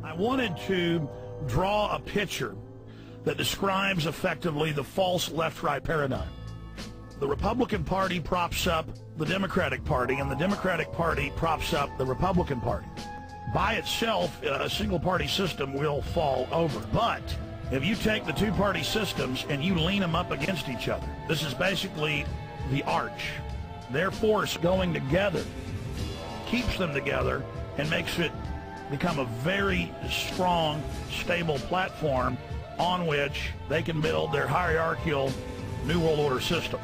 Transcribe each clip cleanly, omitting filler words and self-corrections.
I wanted to draw a picture that describes effectively the false left-right paradigm. The Republican Party props up the Democratic Party, and the Democratic Party props up the Republican Party. By itself, a single-party system will fall over. But if you take the two-party systems and you lean them up against each other, this is basically the arch. Their force going together keeps them together and makes it become a very strong, stable platform on which they can build their hierarchical New World Order system.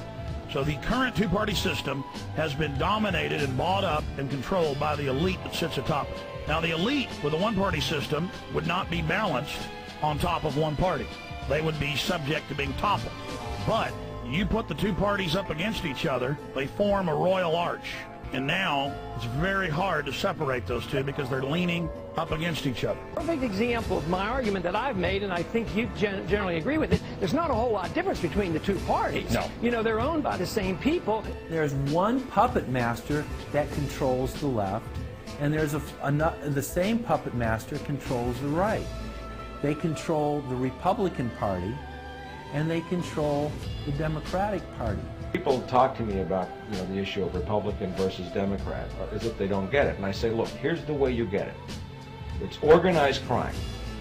So the current two-party system has been dominated and bought up and controlled by the elite that sits atop it. Now the elite with a one-party system would not be balanced on top of one party. They would be subject to being toppled. But you put the two parties up against each other, they form a royal arch. And now it's very hard to separate those two because they're leaning up against each other. Perfect example of my argument that I've made, and I think you generally agree with it, there's not a whole lot of difference between the two parties. No. You know, they're owned by the same people. There's one puppet master that controls the left, and there's the same puppet master controls the right. They control the Republican Party, and they control the Democratic Party. People talk to me about, the issue of Republican versus Democrat, as if they don't get it. And I say, look, here's the way you get it. It's organized crime.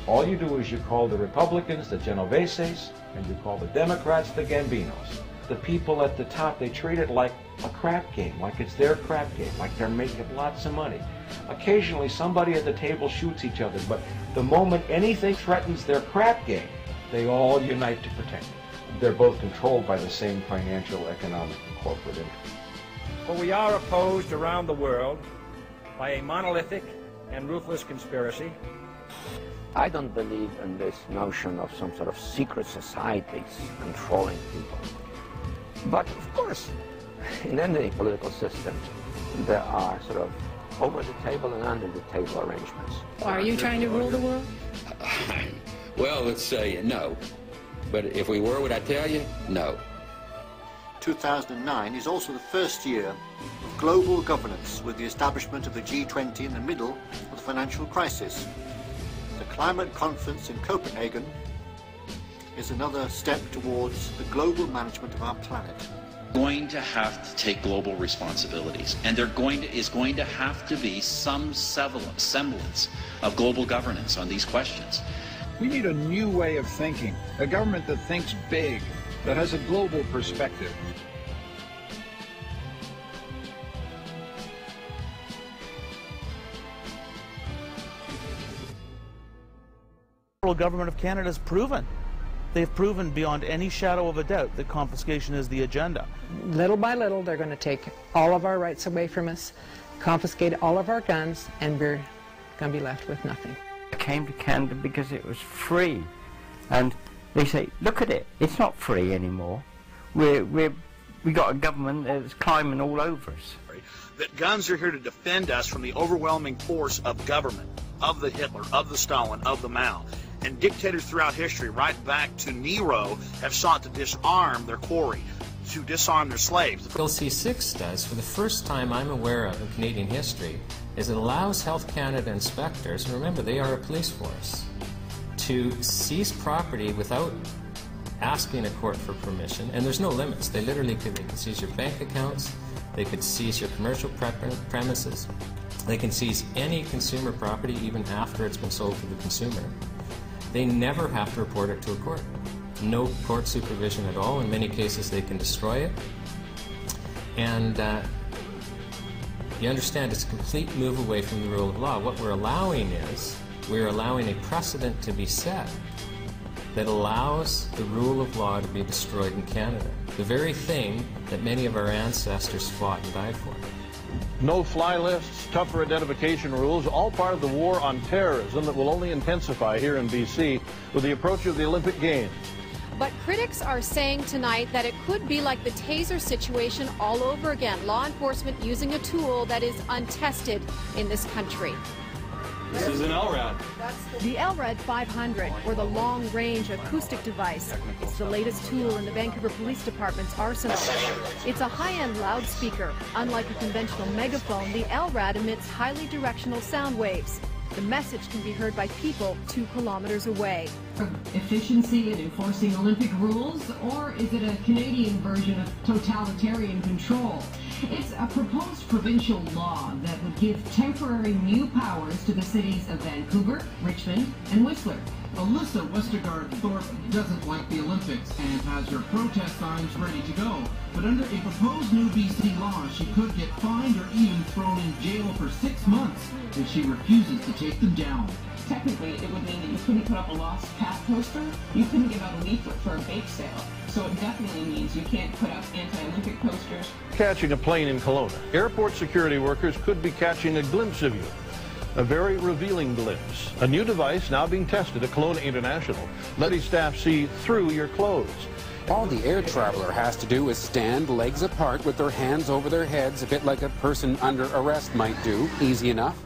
All you do is you call the Republicans the Genoveses, and you call the Democrats the Gambinos. The people at the top, they treat it like a crap game, like it's their crap game, like they're making lots of money. Occasionally, somebody at the table shoots each other, but the moment anything threatens their crap game, they all unite to protect it. They're both controlled by the same financial, economic, and corporate interests. But we are opposed around the world by a monolithic and ruthless conspiracy. I don't believe in this notion of some sort of secret societies controlling people. But of course, in any political system, there are sort of over the table and under the table arrangements. Are you trying to rule the world? Well, let's say no. But if we were, would I tell you? No. 2009 is also the first year of global governance, with the establishment of the G20 in the middle of the financial crisis. The climate conference in Copenhagen is another step towards the global management of our planet. Going to have to take global responsibilities, and there is going to have to be some semblance of global governance on these questions. We need a new way of thinking, a government that thinks big, that has a global perspective. The federal government of Canada has proven. They've proven beyond any shadow of a doubt that confiscation is the agenda. Little by little, they're going to take all of our rights away from us, confiscate all of our guns, and we're going to be left with nothing. I came to Canada because it was free, and they say, look at it, it's not free anymore. We got a government that's climbing all over us. That guns are here to defend us from the overwhelming force of government, of the Hitler, of the Stalin, of the Mao. And dictators throughout history, right back to Nero, have sought to disarm their quarry, to disarm their slaves. Bill C-6 does, for the first time I'm aware of in Canadian history, is it allows Health Canada inspectors, and remember they are a police force, to seize property without asking a court for permission, and there's no limits. They literally they can seize your bank accounts, they could seize your commercial premises, they can seize any consumer property even after it's been sold to the consumer. They never have to report it to a court. No court supervision at all. In many cases they can destroy it. And you understand it's a complete move away from the rule of law. What we're allowing is, we're allowing a precedent to be set that allows the rule of law to be destroyed in Canada. The very thing that many of our ancestors fought and died for. No-fly lists, tougher identification rules, all part of the war on terrorism that will only intensify here in BC with the approach of the Olympic Games. But critics are saying tonight that it could be like the taser situation all over again. Law enforcement using a tool that is untested in this country. This is an LRAD. The LRAD 500, or the long-range acoustic device. It's the latest tool in the Vancouver Police Department's arsenal. It's a high-end loudspeaker. Unlike a conventional megaphone, the LRAD emits highly directional sound waves. The message can be heard by people 2 kilometers away. Efficiency in enforcing Olympic rules, or is it a Canadian version of totalitarian control? It's a proposed provincial law that would give temporary new powers to the cities of Vancouver, Richmond, and Whistler. Alyssa Westergaard-Thorpe doesn't like the Olympics and has her protest signs ready to go. But under a proposed new BC law, she could get fined or even thrown in jail for 6 months if she refuses to take them down. Technically, it would mean that you couldn't put up a lost path poster, you couldn't give out a leaflet for a bake sale. So it definitely means you can't put up anti-Olympic posters. Catching a plane in Kelowna. Airport security workers could be catching a glimpse of you. A very revealing glimpse. A new device now being tested at Kelowna International, letting staff see through your clothes. All the air traveler has to do is stand legs apart with their hands over their heads, a bit like a person under arrest might do. Easy enough.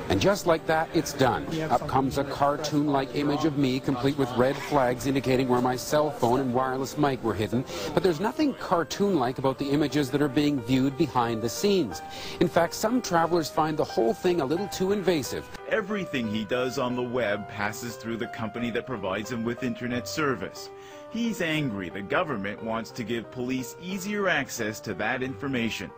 And just like that, it's done. Up comes a cartoon-like image of me, complete with red flags indicating where my cell phone and wireless mic were hidden. But there's nothing cartoon-like about the images that are being viewed behind the scenes. In fact, some travelers find the whole thing a little too invasive. Everything he does on the web passes through the company that provides him with internet service. He's angry the government wants to give police easier access to that information.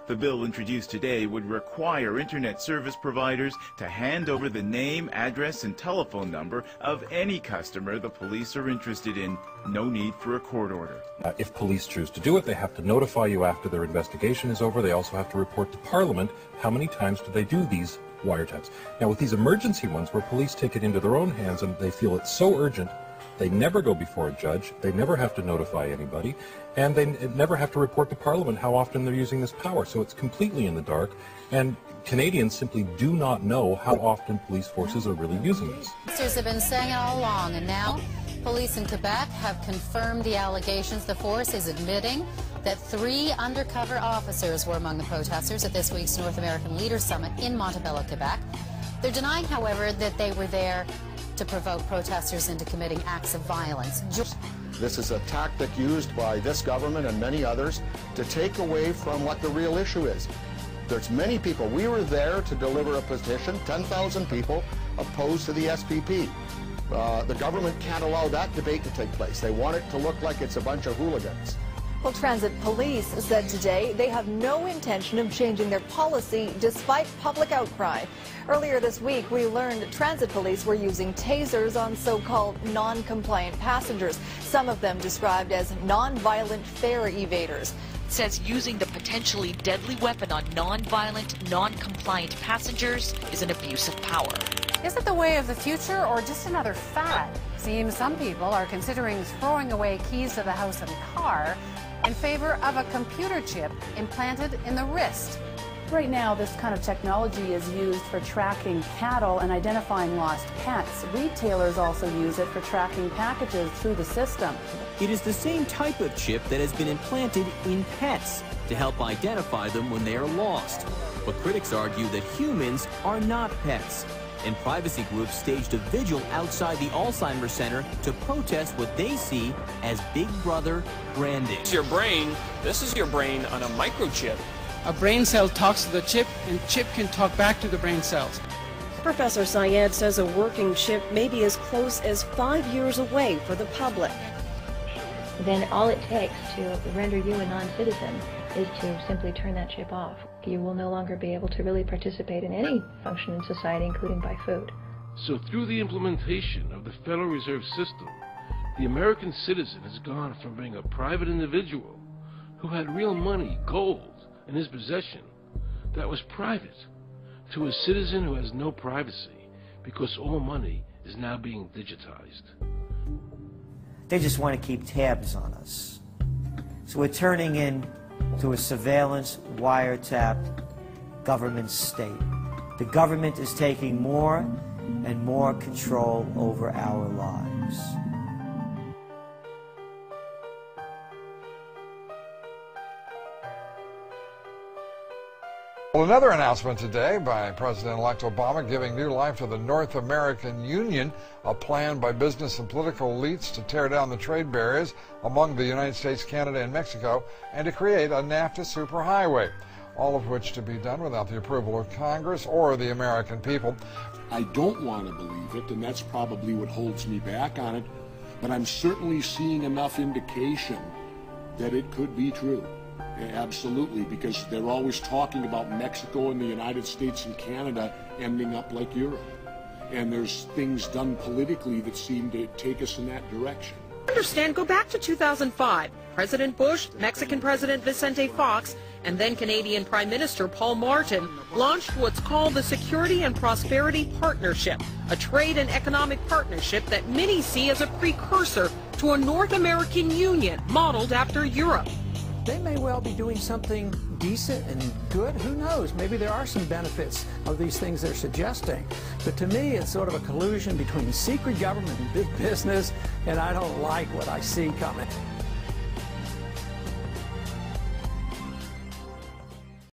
The bill introduced today would require internet service providers to hand over the name, address, and telephone number of any customer the police are interested in. No need for a court order. If police choose to do it, they have to notify you after their investigation is over. They also have to report to Parliament how many times do they do these wiretaps. Now, with these emergency ones where police take it into their own hands and they feel it's so urgent, they never go before a judge, they never have to notify anybody, and they never have to report to Parliament how often they're using this power. So it's completely in the dark, and Canadians simply do not know how often police forces are really using this. Officers have been saying it all along, and now police in Quebec have confirmed the allegations. The force is admitting that 3 undercover officers were among the protesters at this week's North American Leaders Summit in Montebello, Quebec. They're denying, however, that they were there to provoke protesters into committing acts of violence. This is a tactic used by this government and many others to take away from what the real issue is. There's many people. We were there to deliver a petition, 10,000 people opposed to the SPP. The government can't allow that debate to take place. They want it to look like it's a bunch of hooligans. Well, transit police said today they have no intention of changing their policy despite public outcry. Earlier this week, we learned transit police were using tasers on so-called non-compliant passengers, some of them described as non-violent fare evaders. It says using the potentially deadly weapon on non-violent, non-compliant passengers is an abuse of power. Is it the way of the future or just another fad? Seems some people are considering throwing away keys to the house and car in favor of a computer chip implanted in the wrist. Right now, this kind of technology is used for tracking cattle and identifying lost pets. Retailers also use it for tracking packages through the system. It is the same type of chip that has been implanted in pets to help identify them when they are lost. But critics argue that humans are not pets. And privacy groups staged a vigil outside the Alzheimer's Center to protest what they see as Big Brother branding. It's your brain. This is your brain on a microchip. A brain cell talks to the chip, and chip can talk back to the brain cells. Professor Syed says a working chip may be as close as 5 years away for the public. Then all it takes to render you a non-citizen is to simply turn that chip off. You will no longer be able to really participate in any function in society, including buy food. So through the implementation of the Federal Reserve System, the American citizen has gone from being a private individual who had real money, gold, in his possession that was private, to a citizen who has no privacy because all money is now being digitized. They just want to keep tabs on us. So we're turning into a surveillance, wiretapped government state. The government is taking more and more control over our lives. Well, another announcement today by President-elect Obama giving new life to the North American Union, a plan by business and political elites to tear down the trade barriers among the United States, Canada, and Mexico, and to create a NAFTA superhighway. all of which to be done without the approval of Congress or the American people. I don't want to believe it, and that's probably what holds me back on it, but I'm certainly seeing enough indication that it could be true. Absolutely, because they're always talking about Mexico and the United States and Canada ending up like Europe. And there's things done politically that seem to take us in that direction. Understand, go back to 2005. President Bush, Mexican President Vicente Fox, and then Canadian Prime Minister Paul Martin launched what's called the Security and Prosperity Partnership, a trade and economic partnership that many see as a precursor to a North American Union modeled after Europe. They may well be doing something decent and good. Who knows? Maybe there are some benefits of these things they're suggesting. But to me, it's sort of a collusion between secret government and big business, and I don't like what I see coming.